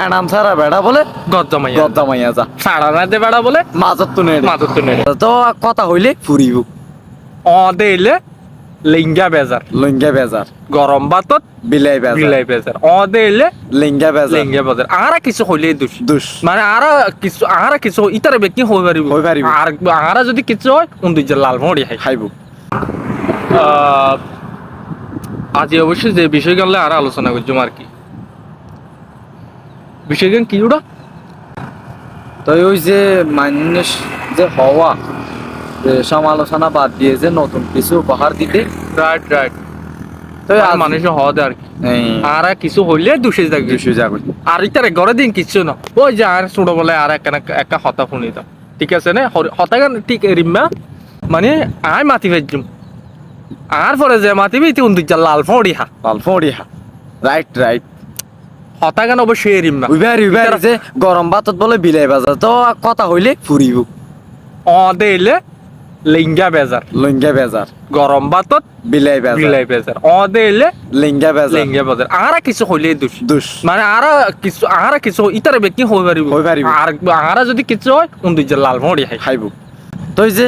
এনাম সারা বেড়া বলে গজ্জামাইয়া গদ্দামাইয়া যা সাড়া রাতে বেড়া বলে মাজত তো নেড়ে মাদুর তো নেড়ে তো কথা হইলে ফুরিব অদে এলে লিঙ্গা বেজার লইঙ্গা বেজার গরম ভাতত বিলাই বেজার বিলাই বেজার অদে এলে লিঙ্গা বেজার লিঙ্গা বেজার আরা কিছু হইলে দোষ দুষ মানে আরা কিছু ইতারে ব্যক্তি হই পারিব হই পারিব। আর আরা যদি কিছু হয় উন্দুজ লাল মরি হাই খাইব আজ অবশ্যই যে বিষয় গেলে আর আলোচনা করছিলাম আর কি বিষয় গান কি ওটা তো ওই যে মানুষ যে হওয়া যে সমালোচনা বাদ দিয়ে যে নতুন কিছু উপহার দিতে রাইট রাইট তো মানুষের হওয়া দেয় আর কি এই আর কিছু হইলে দুষে থাকবে দুশো যাবে আর ইতারে ঘরে দিন কিছু না ওই যে আর ছোট বলে আর একটা হতা শুনি দাও ঠিক আছে না হতা গান ঠিক রিম্মা মানে আয় মাতি ফেজুম আর পরে যে মাতিবি তুই উন্দুজ লাল ফড়ি হা অল্প ওড়িয়া রাইট রাইট হতা গান অবশ্যই রিম্মা উইবার যে গরম ভাতত বলে বিলাই বাজার তো কথা হইলে ফুরিব অদে এলে লিঙ্গা বেজার লইঙ্গা বেজার গরম ভাতত বিলাই বেজার বিলাই বেজার অদে এলে লিঙ্গা বেজার লিঙ্গা বেজার আর কিছু হইলে দোষ দুষ মানে আর কিছু ইতারে ব্যক্তি হই পারিব হই পারিব। আর আর যদি কিছু হয় উন্দুজ লাল মরি হাই খাইব তো ওই যে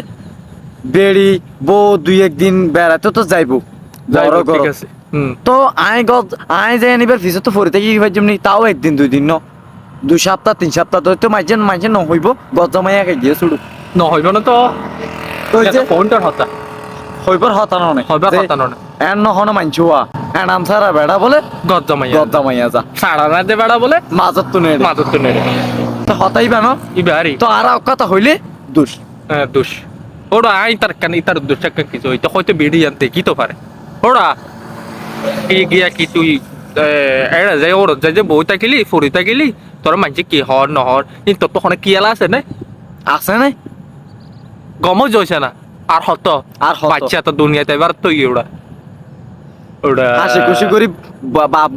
বেড়ি বউ দুই একদিন বেড়াতে তো যাইব যাইবো, বড় ঠিক গরম। আছে হুম তো আয় যাই নিবার ফিসে তো ফরি থেকে কি যেমনি তাও একদিন দুই দিন ন 2 সপ্তাহ 3 সপ্তাহ তো মাইজেন ন হইব গজমাইয়া খাই দিয়ে ছুড়ু নহইব না তো তো ওই যে ফোনটার হতা হইবার হতানো নাই হইবার হতানো নাই। এন নহন মানছুয়া এনাম সারা বেড়া বলে গজ্জামাইয়া গদ্দামাইয়া যা সাড়া রাতে বেড়া বলে মাজত তো নেড়ে মাদুর তো নেড়ে তো হতাইবা ন ইবারি তো আর কথা হইলে দুষ দোষ ওরা আই তার কান ইতার দোষ কিছু হইতো হয়তো বেড়ি আনতে কি তো পারে ওরা গিয়া কি তুই এরা যাই ওর যাই যে বই থাকিলি ফুরি থাকিলি তোর মানছে কি হর নহর কিন্তু তোর তো ওখানে কি এলা আছে না আছে নাই গমও জইছে না আর হত আর হতো। বাচ্চা তো দুনিয়াতে এবার তুই ওরা ওরা হাসি খুশি করি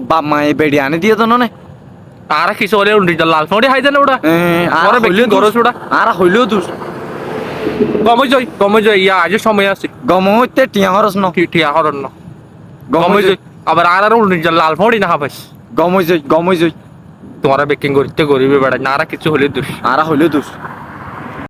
বাপ মায়ে বেড়ি আনি দিয়ে তো নে আর কিছু হলে লাল ফোড়ি হাই জানে ওরা ওরা ব্যক্তি গরজ ওরা আর হইলেও দুষ গমে যাই ইয়া আজ সময় আছে গম হইতে টিয়া হরস ন ঠিয়া হরন না গম গমে যাই আবার আর লাল ফোড়ি না হাবাস গম হই যাই তোমারা বেকিং করতে গরিবে বেড়া না আর কিছু হলে দোষ আর হইলেও দুষ